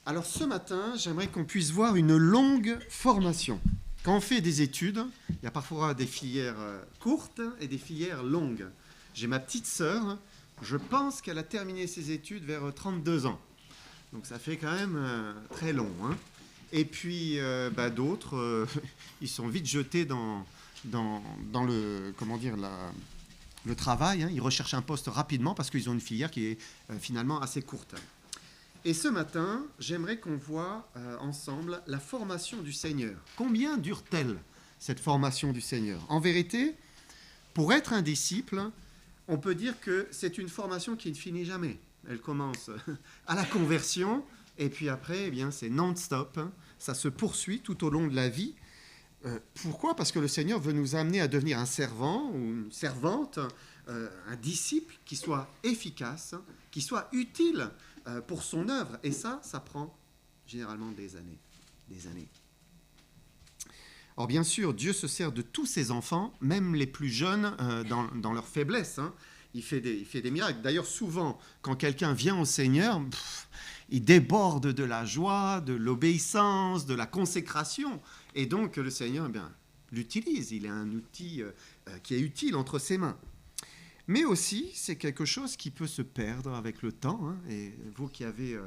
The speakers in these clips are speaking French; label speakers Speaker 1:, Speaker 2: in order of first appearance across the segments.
Speaker 1: Alors ce matin, j'aimerais qu'on puisse voir une longue formation. Quand on fait des études, il y a parfois des filières courtes et des filières longues. J'ai ma petite sœur, je pense qu'elle a terminé ses études vers 32 ans. Donc ça fait quand même très long. Hein. Et puis d'autres, ils sont vite jetés dans le, comment dire, le travail. Hein. Ils recherchent un poste rapidement parce qu'ils ont une filière qui est finalement assez courte. Et ce matin, j'aimerais qu'on voit ensemble la formation du Seigneur. Combien dure-t-elle, cette formation du Seigneur ? En vérité, pour être un disciple, on peut dire que c'est une formation qui ne finit jamais. Elle commence à la conversion, et puis après, eh bien, c'est non-stop. Hein. Ça se poursuit tout au long de la vie. Pourquoi ? Parce que le Seigneur veut nous amener à devenir un servant ou une servante, un disciple qui soit efficace, qui soit utile pour son œuvre. Et ça prend généralement des années. Des années. Or, bien sûr, Dieu se sert de tous ses enfants, même les plus jeunes, dans leur faiblesse. Hein. Il fait des miracles. D'ailleurs, souvent, quand quelqu'un vient au Seigneur, il déborde de la joie, de l'obéissance, de la consécration. Et donc, le Seigneur l'utilise. Il est un outil qui est utile entre ses mains. Mais aussi, c'est quelque chose qui peut se perdre avec le temps. Hein, et vous qui avez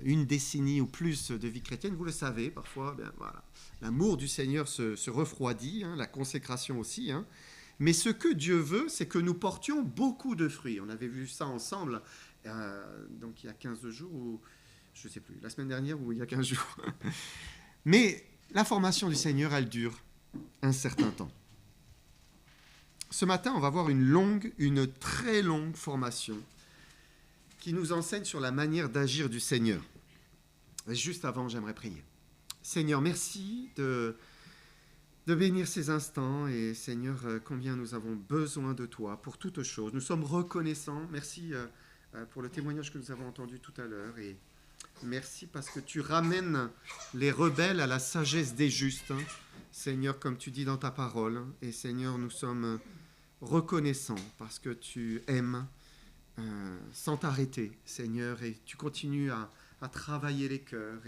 Speaker 1: une décennie ou plus de vie chrétienne, vous le savez, parfois, voilà, l'amour du Seigneur se refroidit, hein, la consécration aussi. Hein. Mais ce que Dieu veut, c'est que nous portions beaucoup de fruits. On avait vu ça ensemble, donc il y a 15 jours, ou je ne sais plus, la semaine dernière ou il y a 15 jours. Mais la formation du Seigneur, elle dure un certain temps. Ce matin, on va voir une très longue formation qui nous enseigne sur la manière d'agir du Seigneur. Et juste avant, j'aimerais prier. Seigneur, merci de bénir ces instants et Seigneur, combien nous avons besoin de toi pour toutes choses. Nous sommes reconnaissants. Merci pour le témoignage que nous avons entendu tout à l'heure et merci parce que tu ramènes les rebelles à la sagesse des justes. Hein. Seigneur, comme tu dis dans ta parole. Et Seigneur, nous sommes reconnaissants parce que tu aimes sans t'arrêter, Seigneur, et tu continues à travailler les cœurs.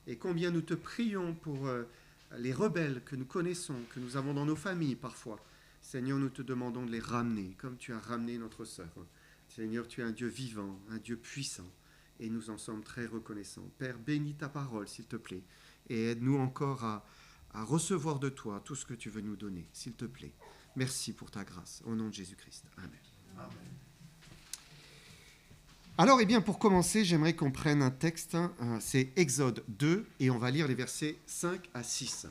Speaker 1: Et combien nous te prions pour les rebelles que nous connaissons, que nous avons dans nos familles parfois. Seigneur, nous te demandons de les ramener, comme tu as ramené notre sœur. Seigneur, tu es un Dieu vivant, un Dieu puissant, et nous en sommes très reconnaissants. Père, bénis ta parole, s'il te plaît, et aide-nous encore à recevoir de toi tout ce que tu veux nous donner, s'il te plaît. Merci pour ta grâce, au nom de Jésus-Christ. Amen. Amen. Alors, pour commencer, j'aimerais qu'on prenne un texte, c'est Exode 2, et on va lire les versets 5 à 6.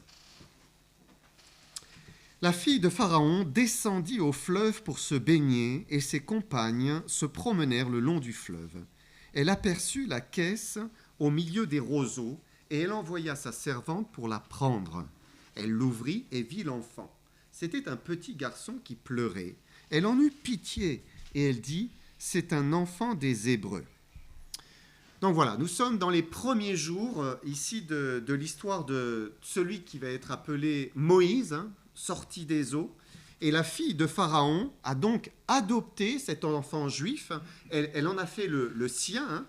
Speaker 1: La fille de Pharaon descendit au fleuve pour se baigner, et ses compagnes se promenèrent le long du fleuve. Elle aperçut la caisse au milieu des roseaux, et elle envoya sa servante pour la prendre. Elle l'ouvrit et vit l'enfant. C'était un petit garçon qui pleurait. Elle en eut pitié, et elle dit « C'est un enfant des Hébreux ». Donc voilà, nous sommes dans les premiers jours ici de l'histoire de celui qui va être appelé Moïse, hein, sorti des eaux. Et la fille de Pharaon a donc adopté cet enfant juif. Elle en a fait le sien. Hein.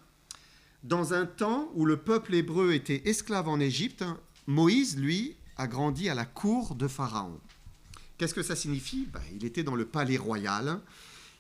Speaker 1: Dans un temps où le peuple hébreu était esclave en Égypte, Moïse, lui, a grandi à la cour de Pharaon. Qu'est-ce que ça signifie ? Il était dans le palais royal.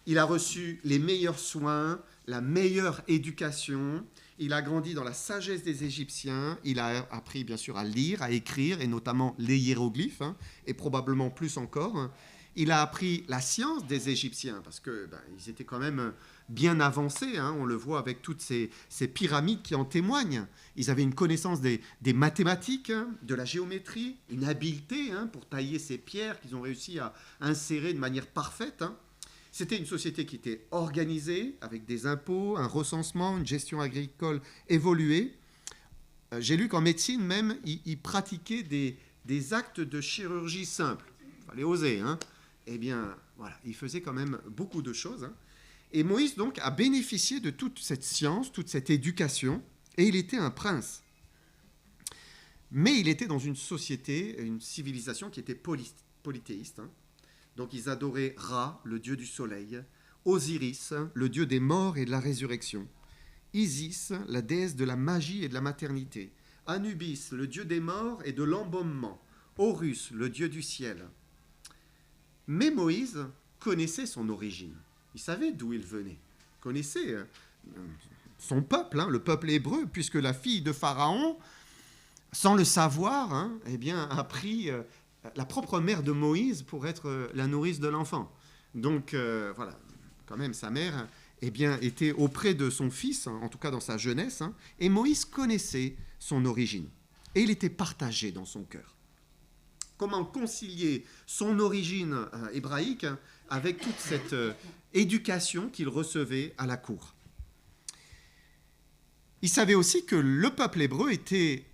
Speaker 1: Il a reçu les meilleurs soins, la meilleure éducation. Il a grandi dans la sagesse des Égyptiens. Il a appris, bien sûr, à lire, à écrire, et notamment les hiéroglyphes, hein, et probablement plus encore. Il a appris la science des Égyptiens, parce qu'ils étaient quand même bien avancés. Hein, on le voit avec toutes ces pyramides qui en témoignent. Ils avaient une connaissance des mathématiques, hein, de la géométrie, une habileté hein, pour tailler ces pierres qu'ils ont réussi à insérer de manière parfaite. Hein. C'était une société qui était organisée, avec des impôts, un recensement, une gestion agricole évoluée. J'ai lu qu'en médecine même, ils pratiquaient des actes de chirurgie simples. Il fallait oser. Hein. Voilà, ils faisaient quand même beaucoup de choses. Hein. Et Moïse, donc, a bénéficié de toute cette science, toute cette éducation, et il était un prince. Mais il était dans une société, une civilisation qui était polythéiste. Hein. Donc ils adoraient Ra, le dieu du soleil, Osiris, le dieu des morts et de la résurrection. Isis, la déesse de la magie et de la maternité, Anubis, le dieu des morts et de l'embaumement, Horus, le dieu du ciel. Mais Moïse connaissait son origine. Il savait d'où il venait. Il connaissait son peuple, le peuple hébreu, puisque la fille de Pharaon, sans le savoir, eh bien, a pris la propre mère de Moïse pour être la nourrice de l'enfant. Donc, voilà, quand même, sa mère eh bien, était auprès de son fils, en tout cas dans sa jeunesse, et Moïse connaissait son origine. Et il était partagé dans son cœur. Comment concilier son origine hébraïque avec toute cette éducation qu'il recevait à la cour. Il savait aussi que le peuple hébreu était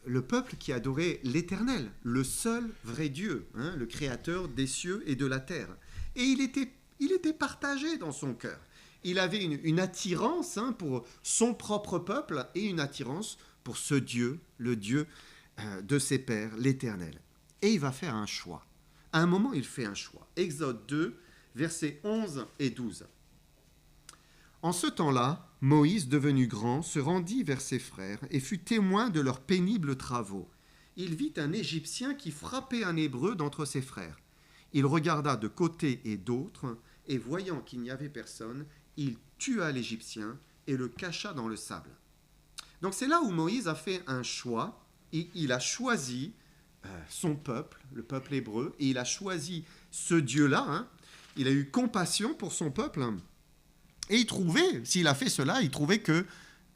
Speaker 1: le peuple qui adorait l'Éternel, le seul vrai Dieu, le créateur des cieux et de la terre. Et il était partagé dans son cœur. Il avait une attirance pour son propre peuple et une attirance pour ce Dieu, le Dieu de ses pères, l'Éternel. Et il va faire un choix. À un moment, il fait un choix. Exode 2, versets 11 et 12. En ce temps-là, Moïse, devenu grand, se rendit vers ses frères et fut témoin de leurs pénibles travaux. Il vit un Égyptien qui frappait un Hébreu d'entre ses frères. Il regarda de côté et d'autre, et voyant qu'il n'y avait personne, il tua l'Égyptien et le cacha dans le sable. Donc c'est là où Moïse a fait un choix, et il a choisi son peuple, le peuple hébreu, et il a choisi ce Dieu-là, il a eu compassion pour son peuple, et il trouvait, s'il a fait cela, il trouvait que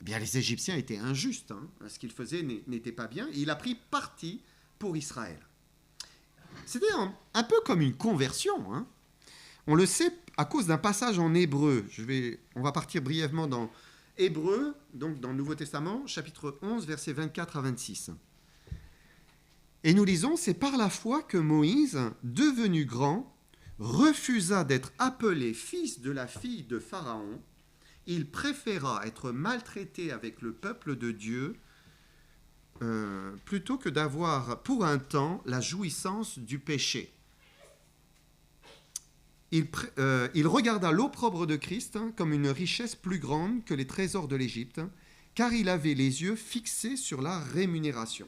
Speaker 1: les Égyptiens étaient injustes, ce qu'ils faisaient n'était pas bien, et il a pris parti pour Israël. C'était un peu comme une conversion, On le sait à cause d'un passage en Hébreu. On va partir brièvement dans Hébreu, donc dans le Nouveau Testament, chapitre 11, versets 24 à 26. Et nous lisons, c'est par la foi que Moïse, devenu grand, refusa d'être appelé fils de la fille de Pharaon. Il préféra être maltraité avec le peuple de Dieu plutôt que d'avoir pour un temps la jouissance du péché. Il regarda l'opprobre de Christ comme une richesse plus grande que les trésors de l'Égypte, car il avait les yeux fixés sur la rémunération.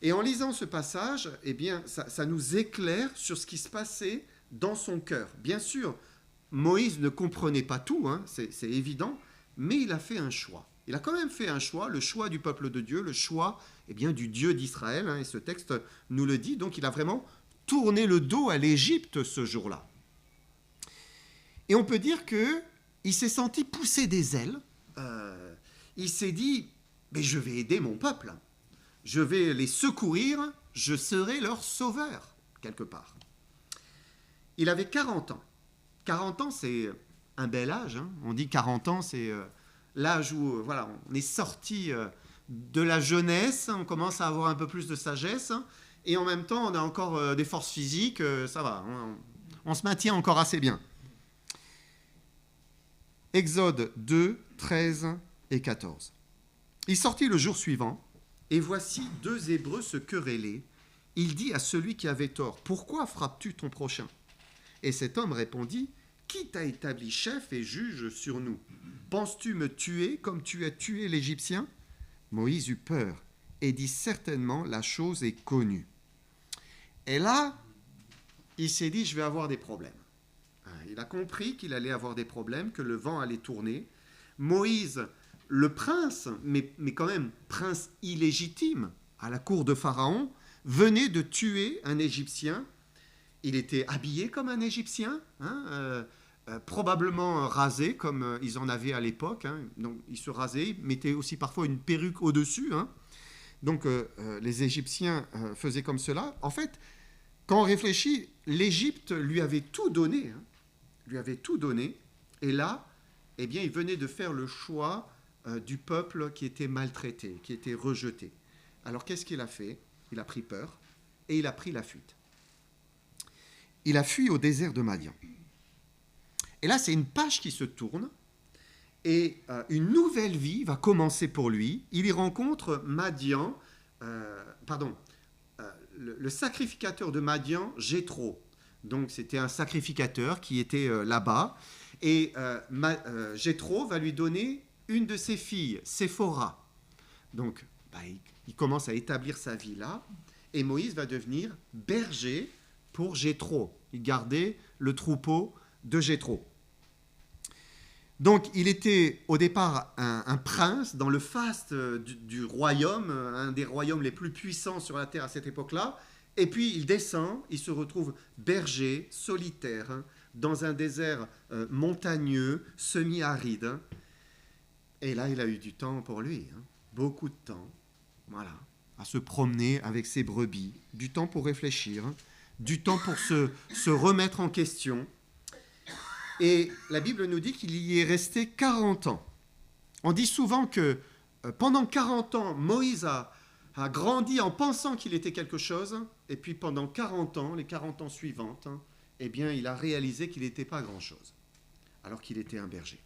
Speaker 1: Et en lisant ce passage, ça nous éclaire sur ce qui se passait dans son cœur. Bien sûr, Moïse ne comprenait pas tout, c'est évident, mais il a fait un choix. Il a quand même fait un choix, le choix du peuple de Dieu, le choix du Dieu d'Israël, et ce texte nous le dit. Donc il a vraiment tourné le dos à l'Égypte ce jour-là. Et on peut dire qu'il s'est senti pousser des ailes. Il s'est dit, mais je vais aider mon peuple. Je vais les secourir, je serai leur sauveur, quelque part. Il avait 40 ans. 40 ans, c'est un bel âge. On dit 40 ans, c'est l'âge où on est sorti de la jeunesse, on commence à avoir un peu plus de sagesse, et en même temps, on a encore des forces physiques, ça va, on se maintient encore assez bien. Exode 2, 13 et 14. Il sortit le jour suivant, et voici 2 Hébreux se querellaient. Il dit à celui qui avait tort, « Pourquoi frappes-tu ton prochain ?» Et cet homme répondit, « Qui t'a établi chef et juge sur nous? Penses-tu me tuer comme tu as tué l'Égyptien ?» Moïse eut peur et dit, « Certainement, la chose est connue. » Et là, il s'est dit, « Je vais avoir des problèmes. » Il a compris qu'il allait avoir des problèmes, que le vent allait tourner. Moïse, le prince, mais quand même prince illégitime à la cour de Pharaon, venait de tuer un Égyptien. Il était habillé comme un Égyptien, probablement rasé comme ils en avaient à l'époque. Donc il se rasait, il mettait aussi parfois une perruque au-dessus. Donc les Égyptiens faisaient comme cela. En fait, quand on réfléchit, l'Égypte lui avait tout donné. Lui avait tout donné. Et là, il venait de faire le choix du peuple qui était maltraité, qui était rejeté. Alors qu'est-ce qu'il a fait? Il a pris peur et il a pris la fuite. Il a fui au désert de Madian. Et là, c'est une page qui se tourne et une nouvelle vie va commencer pour lui. Il y rencontre le sacrificateur de Madian, Jéthro. Donc, c'était un sacrificateur qui était là-bas. Et Jéthro va lui donner une de ses filles, Séphora. Donc, il commence à établir sa vie là, et Moïse va devenir berger pour Jéthro. Il gardait le troupeau de Jéthro. Donc, il était au départ un prince dans le faste du royaume, un des royaumes les plus puissants sur la terre à cette époque-là. Et puis, il descend, il se retrouve berger, solitaire, dans un désert montagneux, semi-aride. Et là, il a eu du temps pour lui, beaucoup de temps, voilà, à se promener avec ses brebis, du temps pour réfléchir, du temps pour se remettre en question. Et la Bible nous dit qu'il y est resté 40 ans. On dit souvent que pendant 40 ans, Moïse a grandi en pensant qu'il était quelque chose, et puis pendant 40 ans, les 40 ans suivantes, eh bien, il a réalisé qu'il n'était pas grand-chose, alors qu'il était un berger.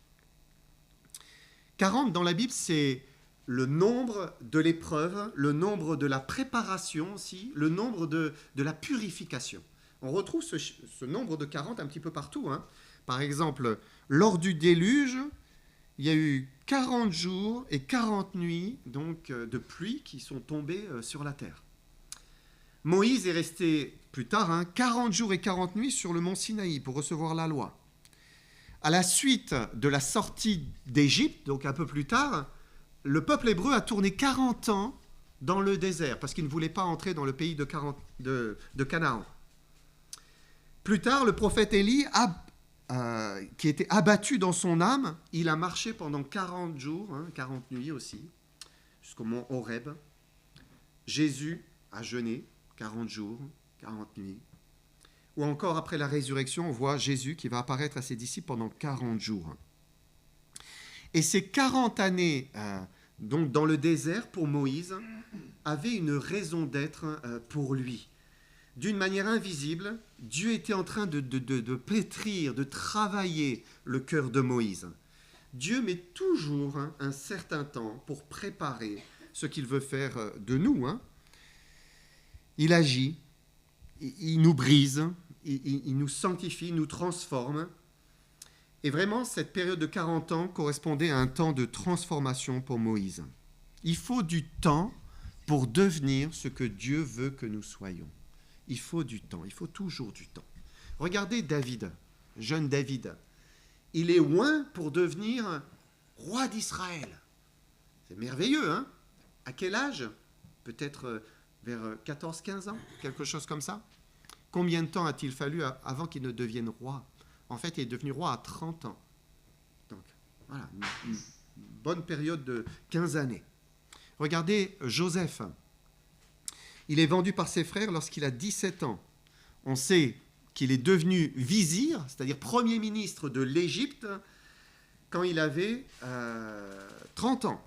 Speaker 1: 40 dans la Bible, c'est le nombre de l'épreuve, le nombre de la préparation aussi, le nombre de la purification. On retrouve ce nombre de 40 un petit peu partout, Par exemple, lors du déluge, il y a eu 40 jours et 40 nuits donc, de pluie qui sont tombées sur la terre. Moïse est resté plus tard 40 jours et 40 nuits sur le mont Sinaï pour recevoir la loi. À la suite de la sortie d'Égypte, donc un peu plus tard, le peuple hébreu a tourné 40 ans dans le désert parce qu'il ne voulait pas entrer dans le pays de Canaan. Plus tard, le prophète Élie qui était abattu dans son âme, il a marché pendant 40 jours, 40 nuits aussi, jusqu'au mont Horeb. Jésus a jeûné 40 jours, 40 nuits. Ou encore, après la résurrection, on voit Jésus qui va apparaître à ses disciples pendant 40 jours. Et ces 40 années donc dans le désert, pour Moïse, avaient une raison d'être pour lui. D'une manière invisible, Dieu était en train de pétrir, de travailler le cœur de Moïse. Dieu met toujours un certain temps pour préparer ce qu'il veut faire de nous. Il agit, il nous brise, il nous sanctifie, il nous transforme. Et vraiment, cette période de 40 ans correspondait à un temps de transformation pour Moïse. Il faut du temps pour devenir ce que Dieu veut que nous soyons. Il faut du temps, il faut toujours du temps. Regardez David, jeune David. Il est loin pour devenir roi d'Israël. C'est merveilleux, À quel âge ? Peut-être vers 14-15 ans, quelque chose comme ça. Combien de temps a-t-il fallu avant qu'il ne devienne roi ? En fait, il est devenu roi à 30 ans. Donc, voilà, une bonne période de 15 années. Regardez Joseph. Il est vendu par ses frères lorsqu'il a 17 ans. On sait qu'il est devenu vizir, c'est-à-dire premier ministre de l'Égypte, quand il avait 30 ans.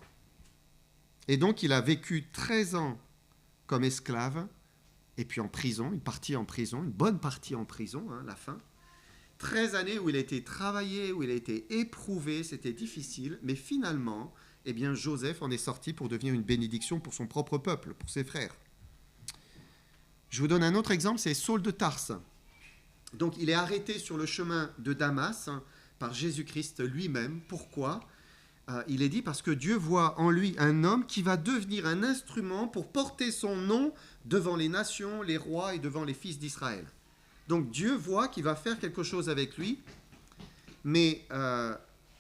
Speaker 1: Et donc, il a vécu 13 ans comme esclave, et puis en prison, une bonne partie en prison, la fin. 13 années où il a été travaillé, où il a été éprouvé, c'était difficile, mais finalement, eh bien, Joseph en est sorti pour devenir une bénédiction pour son propre peuple, pour ses frères. Je vous donne un autre exemple, c'est Saul de Tarse. Donc, il est arrêté sur le chemin de Damas par Jésus-Christ lui-même. Pourquoi ? Il est dit parce que Dieu voit en lui un homme qui va devenir un instrument pour porter son nom devant les nations, les rois et devant les fils d'Israël. Donc, Dieu voit qu'il va faire quelque chose avec lui, mais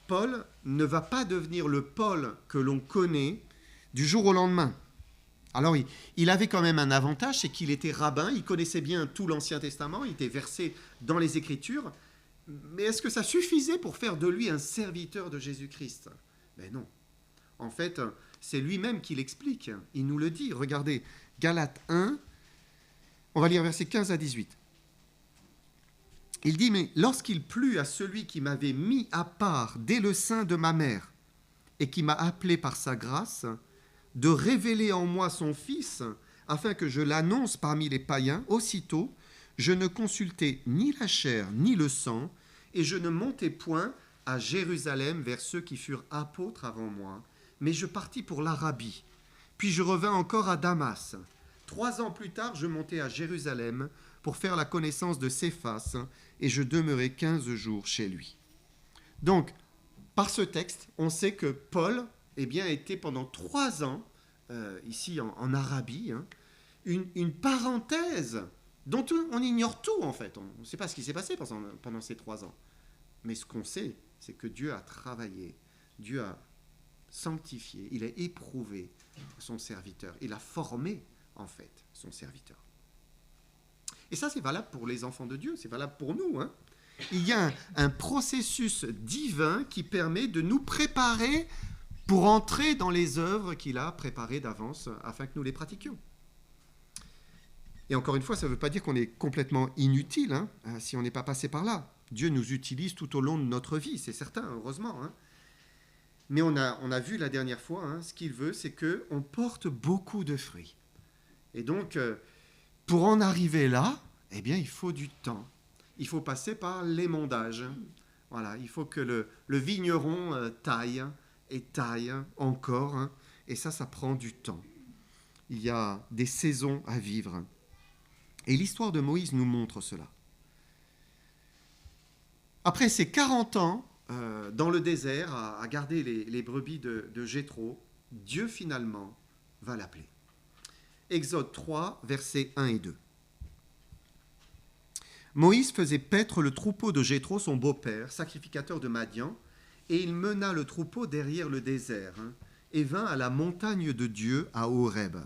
Speaker 1: Paul ne va pas devenir le Paul que l'on connaît du jour au lendemain. Alors, il avait quand même un avantage, c'est qu'il était rabbin, il connaissait bien tout l'Ancien Testament, il était versé dans les Écritures, mais est-ce que ça suffisait pour faire de lui un serviteur de Jésus-Christ ? Ben non. En fait, c'est lui-même qui l'explique, il nous le dit. Regardez, Galates 1, on va lire versets 15 à 18. Il dit, mais lorsqu'il plut à celui qui m'avait mis à part dès le sein de ma mère et qui m'a appelé par sa grâce, de révéler en moi son Fils, afin que je l'annonce parmi les païens, aussitôt, je ne consultai ni la chair ni le sang, et je ne montai point à Jérusalem vers ceux qui furent apôtres avant moi, mais je partis pour l'Arabie. Puis je revins encore à Damas. 3 ans plus tard, je montai à Jérusalem pour faire la connaissance de Céphas, et je demeurai 15 jours chez lui. Donc, Par ce texte, on sait que Paul était pendant 3 ans, ici en Arabie, une parenthèse dont on ignore tout en fait. On ne sait pas ce qui s'est passé pendant ces 3 ans. Mais ce qu'on sait, c'est que Dieu a travaillé, Dieu a sanctifié, il a éprouvé son serviteur, il a formé en fait son serviteur. Et ça c'est valable pour les enfants de Dieu, c'est valable pour nous. Il y a un processus divin qui permet de nous préparer pour entrer dans les œuvres qu'il a préparées d'avance afin que nous les pratiquions. Et encore une fois, ça ne veut pas dire qu'on est complètement inutile si on n'est pas passé par là. Dieu nous utilise tout au long de notre vie, c'est certain, heureusement. Mais on a vu la dernière fois, ce qu'il veut, c'est qu'on porte beaucoup de fruits. Et donc, pour en arriver là, il faut du temps. Il faut passer par l'émondage. Voilà, il faut que le vigneron taille et taille encore. Et ça prend du temps. Il y a des saisons à vivre. Et l'histoire de Moïse nous montre cela. Après ces 40 ans dans le désert à garder les brebis de Jéthro, Dieu finalement va l'appeler. Exode 3, versets 1 et 2. Moïse faisait paître le troupeau de Jéthro, son beau-père, sacrificateur de Madian, et il mena le troupeau derrière le désert et vint à la montagne de Dieu à Horeb.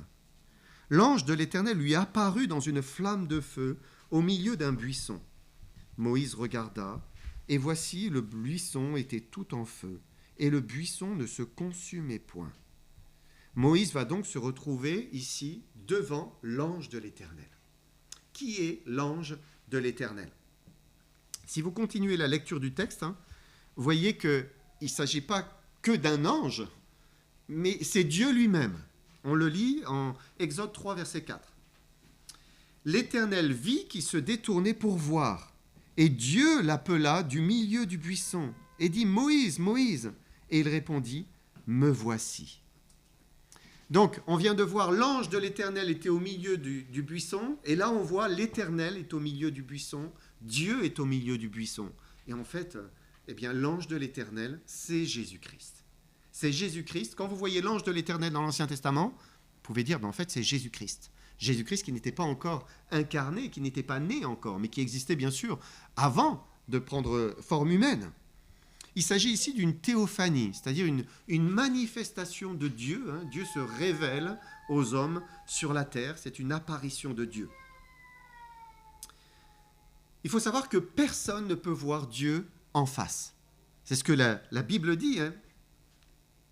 Speaker 1: L'ange de l'Éternel lui apparut dans une flamme de feu au milieu d'un buisson. Moïse regarda, et voici le buisson était tout en feu, et le buisson ne se consumait point. Moïse va donc se retrouver ici devant l'ange de l'Éternel. Qui est l'ange de l'Éternel? Si vous continuez la lecture du texte, vous voyez qu'il ne s'agit pas que d'un ange, mais c'est Dieu lui-même. On le lit en Exode 3, verset 4. L'Éternel vit qu'il se détournait pour voir, et Dieu l'appela du milieu du buisson, et dit « Moïse, Moïse !» Et il répondit « Me voici !» Donc, on vient de voir l'ange de l'Éternel était au milieu du buisson, et là on voit l'Éternel est au milieu du buisson, Dieu est au milieu du buisson. Et en fait, l'ange de l'Éternel, c'est Jésus-Christ. C'est Jésus-Christ. Quand vous voyez l'ange de l'Éternel dans l'Ancien Testament, vous pouvez dire, en fait, c'est Jésus-Christ. Jésus-Christ qui n'était pas encore incarné, qui n'était pas né encore, mais qui existait bien sûr avant de prendre forme humaine. Il s'agit ici d'une théophanie, c'est-à-dire une manifestation de Dieu. Dieu se révèle aux hommes sur la terre, c'est une apparition de Dieu. Il faut savoir que personne ne peut voir Dieu en face. C'est ce que la Bible dit.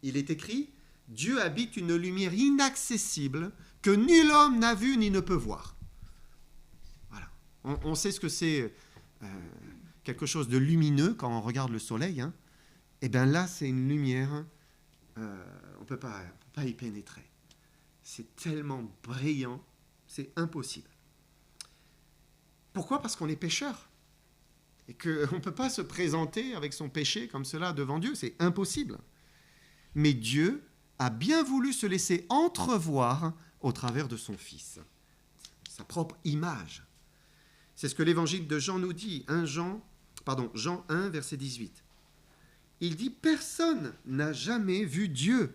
Speaker 1: Il est écrit « Dieu habite une lumière inaccessible que nul homme n'a vue ni ne peut voir. » Voilà. On sait ce que c'est quelque chose de lumineux quand on regarde le soleil. Là, c'est une lumière, on ne peut pas y pénétrer. C'est tellement brillant, c'est impossible. Pourquoi ? Parce qu'on est pécheur. Et qu'on ne peut pas se présenter avec son péché comme cela devant Dieu, c'est impossible. Mais Dieu a bien voulu se laisser entrevoir au travers de son Fils, sa propre image. C'est ce que l'évangile de Jean nous dit, Jean 1, verset 18. Il dit « Personne n'a jamais vu Dieu.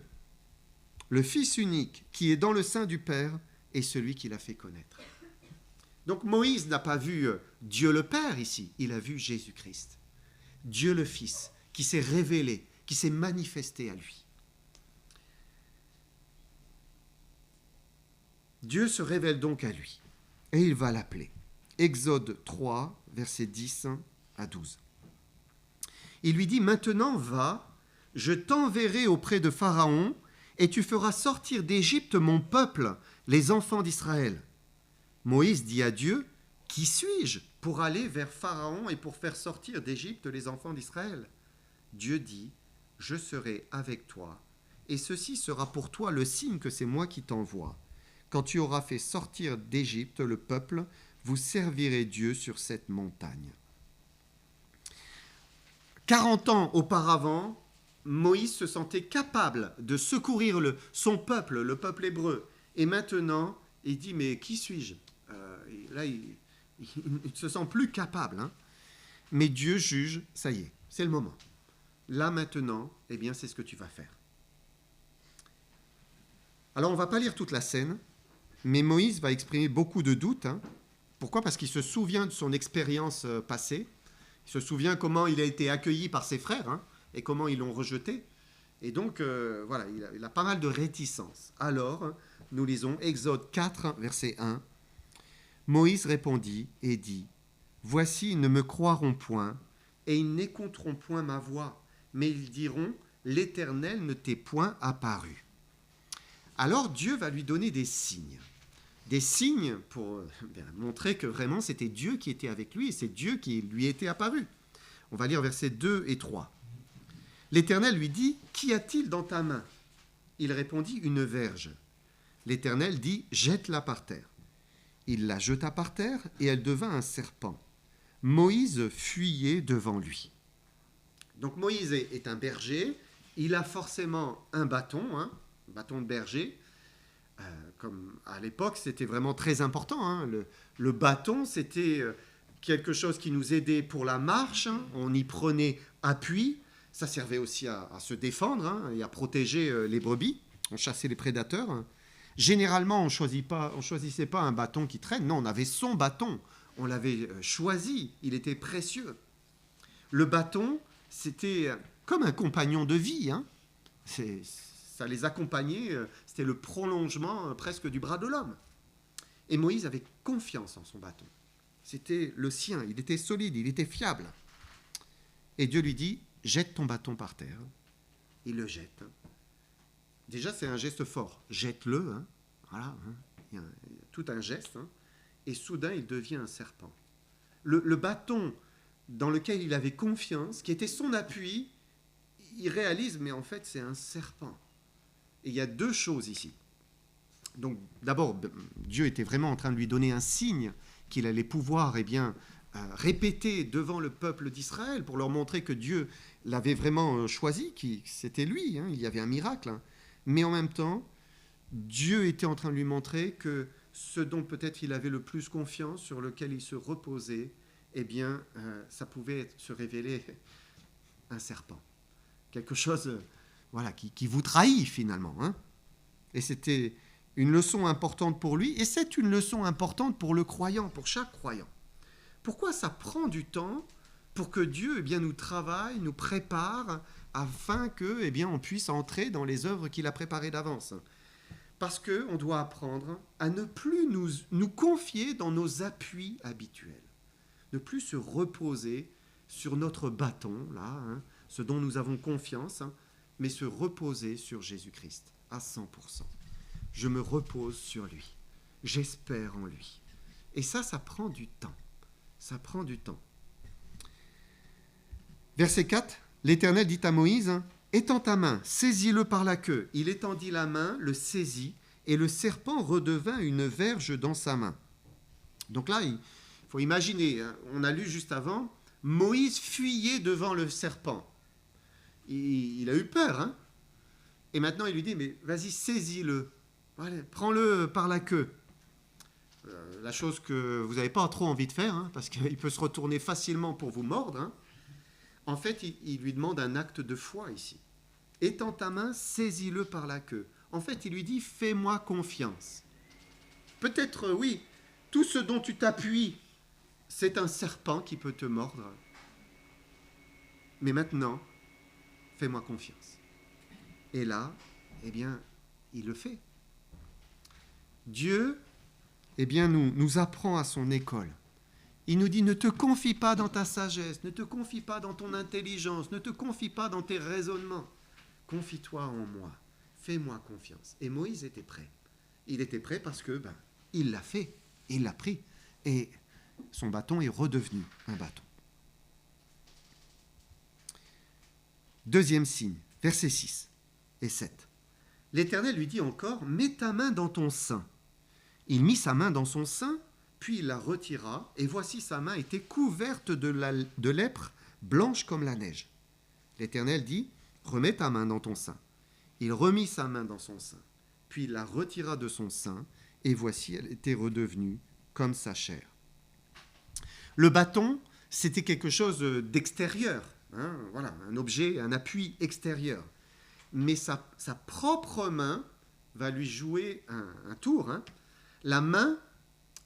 Speaker 1: Le Fils unique qui est dans le sein du Père est celui qui l'a fait connaître. » Donc Moïse n'a pas vu Dieu le Père ici, il a vu Jésus-Christ. Dieu le Fils qui s'est révélé, qui s'est manifesté à lui. Dieu se révèle donc à lui et il va l'appeler. Exode 3, versets 10 à 12. Il lui dit « Maintenant va, je t'enverrai auprès de Pharaon et tu feras sortir d'Égypte mon peuple, les enfants d'Israël. » Moïse dit à Dieu « Qui suis-je pour aller vers Pharaon et pour faire sortir d'Égypte les enfants d'Israël ?» Dieu dit « Je serai avec toi et ceci sera pour toi le signe que c'est moi qui t'envoie. Quand tu auras fait sortir d'Égypte le peuple, vous servirez Dieu sur cette montagne. » 40 ans auparavant, Moïse se sentait capable de secourir son peuple, le peuple hébreu. Et maintenant, il dit, mais qui suis-je ? Là, il ne se sent plus capable. Mais Dieu juge, ça y est, c'est le moment. là maintenant, eh bien c'est ce que tu vas faire. Alors on ne va pas lire toute la scène, mais Moïse va exprimer beaucoup de doutes. Pourquoi ? Parce qu'il se souvient de son expérience passée. Il se souvient comment il a été accueilli par ses frères et comment ils l'ont rejeté. Et donc, voilà, il a pas mal de réticences. Alors, nous lisons Exode 4, verset 1. Moïse répondit et dit, « Voici, ils ne me croiront point, et ils n'écouteront point ma voix, mais ils diront, l'Éternel ne t'est point apparu. » Alors Dieu va lui donner des signes pour montrer que vraiment c'était Dieu qui était avec lui et c'est Dieu qui lui était apparu. On va lire versets 2 et 3. L'Éternel lui dit, « Qu'y a-t-il dans ta main ?» Il répondit, « Une verge. » L'Éternel dit, « Jette-la par terre. » Il la jeta par terre et elle devint un serpent. Moïse fuyait devant lui. Donc Moïse est un berger, il a forcément un bâton de berger. Comme à l'époque, c'était vraiment très important. Le bâton, c'était quelque chose qui nous aidait pour la marche. On y prenait appui. Ça servait aussi à se défendre et à protéger les brebis. On chassait les prédateurs. Généralement, on ne choisissait pas un bâton qui traîne. Non, on avait son bâton. On l'avait choisi. Il était précieux. Le bâton, c'était comme un compagnon de vie. Ça les accompagnait. C'était le prolongement presque du bras de l'homme. Et Moïse avait confiance en son bâton. C'était le sien. Il était solide. Il était fiable. Et Dieu lui dit, « Jette ton bâton par terre. » Il le jette. Déjà, c'est un geste fort. Jette-le. Voilà. Il y a tout un geste. Et soudain, il devient un serpent. Le bâton dans lequel il avait confiance, qui était son appui, il réalise, mais en fait, c'est un serpent. Et il y a deux choses ici. Donc, d'abord, Dieu était vraiment en train de lui donner un signe qu'il allait pouvoir répéter devant le peuple d'Israël pour leur montrer que Dieu l'avait vraiment choisi, que c'était lui, il y avait un miracle. Mais en même temps, Dieu était en train de lui montrer que ce dont peut-être il avait le plus confiance, sur lequel il se reposait, ça pouvait se révéler un serpent. Quelque chose qui vous trahit finalement. Et c'était une leçon importante pour lui, et c'est une leçon importante pour le croyant, pour chaque croyant. Pourquoi ça prend du temps pour que Dieu nous travaille, nous prépare, afin que on puisse entrer dans les œuvres qu'il a préparées d'avance. Parce qu'on doit apprendre à ne plus nous confier dans nos appuis habituels, ne plus se reposer sur notre bâton, ce dont nous avons confiance, mais se reposer sur Jésus-Christ à 100%. Je me repose sur lui, j'espère en lui. Et ça prend du temps. Ça prend du temps. Verset 4, l'Éternel dit à Moïse, « Étends ta main, saisis-le par la queue. » Il étendit la main, le saisit, et le serpent redevint une verge dans sa main. Donc là, il faut imaginer, on a lu juste avant, Moïse fuyait devant le serpent. Il a eu peur. Et maintenant, il lui dit, mais vas-y, saisis-le. Allez, prends-le par la queue. La chose que vous n'avez pas trop envie de faire, parce qu'il peut se retourner facilement pour vous mordre. En fait, il lui demande un acte de foi ici. Étends ta main, saisis-le par la queue. En fait, il lui dit, fais-moi confiance. Peut-être, oui, tout ce dont tu t'appuies, c'est un serpent qui peut te mordre. Mais maintenant, fais-moi confiance. Et là, il le fait. Dieu, nous apprend à son école. Il nous dit, ne te confie pas dans ta sagesse, ne te confie pas dans ton intelligence, ne te confie pas dans tes raisonnements. Confie-toi en moi, fais-moi confiance. Et Moïse était prêt. Il était prêt parce que, il l'a fait, il l'a pris. Et son bâton est redevenu un bâton. Deuxième signe, versets 6 et 7. L'Éternel lui dit encore, mets ta main dans ton sein. Il mit sa main dans son sein, puis il la retira, et voici sa main était couverte de lèpre, blanche comme la neige. L'Éternel dit, remets ta main dans ton sein. Il remit sa main dans son sein, puis il la retira de son sein, et voici elle était redevenue comme sa chair. Le bâton, c'était quelque chose d'extérieur. hein, voilà, un objet, un appui extérieur. Mais sa propre main va lui jouer un tour. Hein. La main,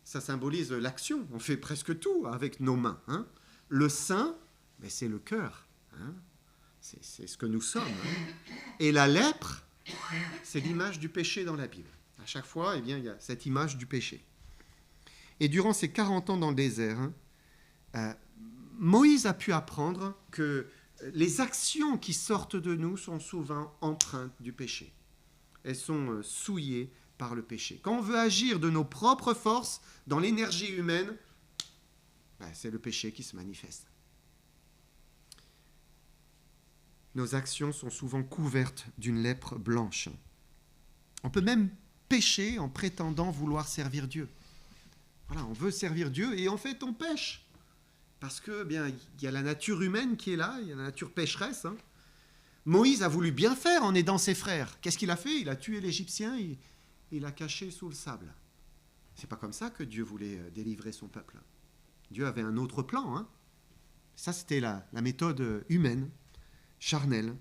Speaker 1: ça symbolise l'action. On fait presque tout avec nos mains. Hein. Le sein, ben, c'est le cœur. Hein. C'est ce que nous sommes. Hein. Et la lèpre, c'est l'image du péché dans la Bible. À chaque fois, eh bien, il y a cette image du péché. Et durant ces 40 ans dans le désert, hein, Moïse a pu apprendre que les actions qui sortent de nous sont souvent empreintes du péché. Elles sont souillées par le péché. Quand on veut agir de nos propres forces dans l'énergie humaine, ben, c'est le péché qui se manifeste. Nos actions sont souvent couvertes d'une lèpre blanche. On peut même pécher en prétendant vouloir servir Dieu. Voilà, on veut servir Dieu et en fait on pêche. Parce que bien il y a la nature humaine qui est là, il y a la nature pécheresse. Hein. Moïse a voulu bien faire en aidant ses frères. Qu'est-ce qu'il a fait? Il a tué l'Égyptien et il l'a caché sous le sable. C'est pas comme ça que Dieu voulait délivrer son peuple. Dieu avait un autre plan. Hein. Ça, c'était la méthode humaine, charnelle.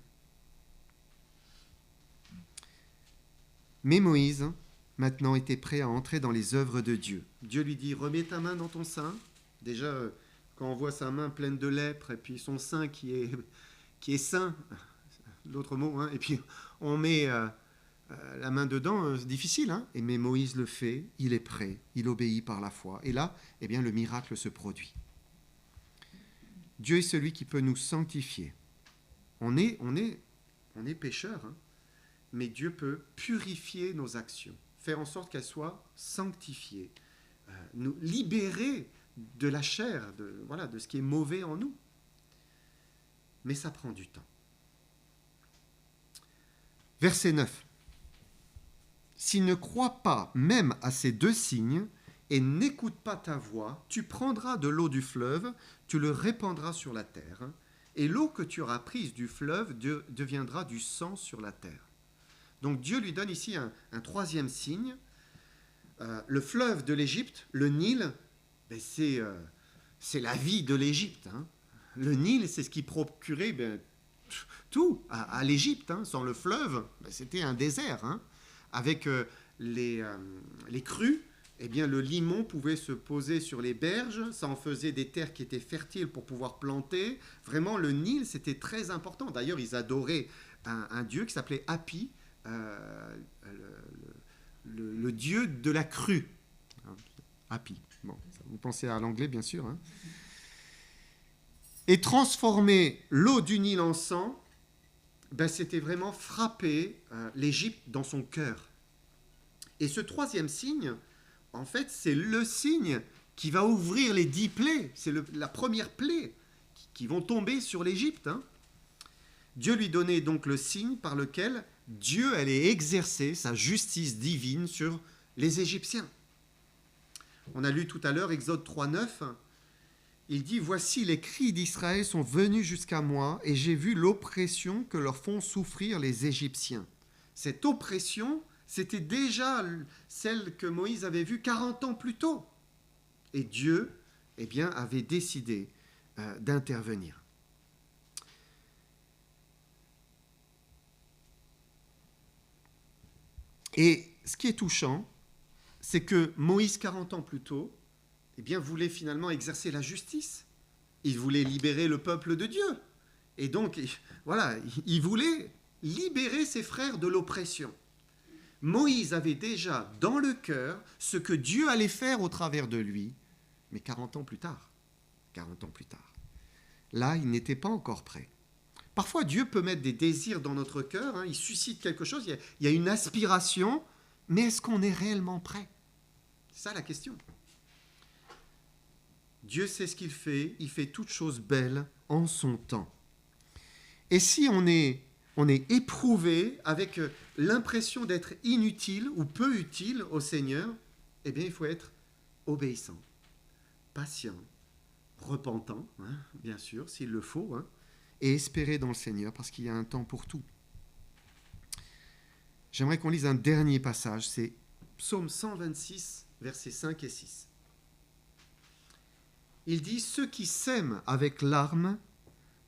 Speaker 1: Mais Moïse, maintenant, était prêt à entrer dans les œuvres de Dieu. Dieu lui dit, remets ta main dans ton sein. Déjà, quand on voit sa main pleine de lèpre, et puis son sein qui est sain, l'autre mot, hein, et puis on met la main dedans, c'est difficile. Hein, mais Moïse le fait, il est prêt, il obéit par la foi. Et là, eh bien, le miracle se produit. Dieu est celui qui peut nous sanctifier. On est pécheurs, hein, mais Dieu peut purifier nos actions, faire en sorte qu'elles soient sanctifiées, nous libérer de la chair, de ce qui est mauvais en nous. Mais ça prend du temps. Verset 9. S'il ne croit pas même à ces 2 signes et n'écoute pas ta voix, tu prendras de l'eau du fleuve, tu le répandras sur la terre, et l'eau que tu auras prise du fleuve deviendra du sang sur la terre. Donc Dieu lui donne ici un 3e signe. Le fleuve de l'Égypte, le Nil, ben c'est la vie de l'Égypte. Hein. Le Nil, c'est ce qui procurait tout à l'Égypte. Hein. Sans le fleuve, ben, c'était un désert. Hein. Avec les crues, eh bien, le limon pouvait se poser sur les berges, ça en faisait des terres qui étaient fertiles pour pouvoir planter. Vraiment, le Nil, c'était très important. D'ailleurs, ils adoraient un dieu qui s'appelait Hapi, le dieu de la crue. Hapi. Bon, vous pensez à l'anglais, bien sûr. Hein. Et transformer l'eau du Nil en sang, ben, c'était vraiment frapper l'Égypte dans son cœur. Et ce 3e signe, en fait, c'est le signe qui va ouvrir les 10 plaies. C'est la première plaie qui vont tomber sur l'Égypte. Hein. Dieu lui donnait donc le signe par lequel Dieu allait exercer sa justice divine sur les Égyptiens. On a lu tout à l'heure Exode 3:9. Il dit « Voici les cris d'Israël sont venus jusqu'à moi et j'ai vu l'oppression que leur font souffrir les Égyptiens. » Cette oppression, c'était déjà celle que Moïse avait vue 40 ans plus tôt. Et Dieu, eh bien, avait décidé d'intervenir. Et ce qui est touchant, c'est que Moïse, 40 ans plus tôt, eh bien, voulait finalement exercer la justice. Il voulait libérer le peuple de Dieu. Et donc, voilà, il voulait libérer ses frères de l'oppression. Moïse avait déjà dans le cœur ce que Dieu allait faire au travers de lui, mais 40 ans plus tard. 40 ans plus tard. Là, il n'était pas encore prêt. Parfois, Dieu peut mettre des désirs dans notre cœur, hein, il suscite quelque chose, il y a une aspiration, mais est-ce qu'on est réellement prêt? C'est ça la question. Dieu sait ce qu'il fait, il fait toutes choses belles en son temps. Et si on est éprouvé avec l'impression d'être inutile ou peu utile au Seigneur, eh bien il faut être obéissant, patient, repentant, hein, bien sûr, s'il le faut, hein, et espérer dans le Seigneur parce qu'il y a un temps pour tout. J'aimerais qu'on lise un dernier passage, c'est Psaume 126, versets 5 et 6. Il dit « Ceux qui sèment avec larmes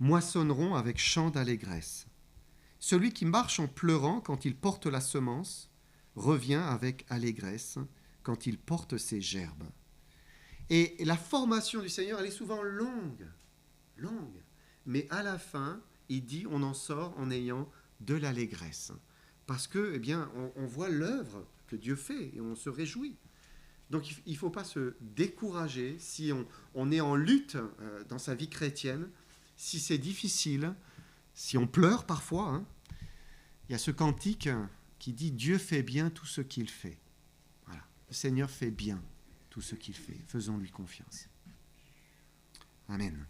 Speaker 1: moissonneront avec chant d'allégresse. Celui qui marche en pleurant quand il porte la semence revient avec allégresse quand il porte ses gerbes. Et la formation du Seigneur, elle est souvent longue, mais à la fin, il dit, on en sort en ayant de l'allégresse. Parce que, eh bien, on voit l'œuvre que Dieu fait et on se réjouit. Donc, il ne faut pas se décourager si on est en lutte dans sa vie chrétienne, si c'est difficile, si on pleure parfois. Hein. Il y a ce cantique qui dit « Dieu fait bien tout ce qu'il fait ». Voilà. Le Seigneur fait bien tout ce qu'il fait. Faisons-lui confiance. Amen.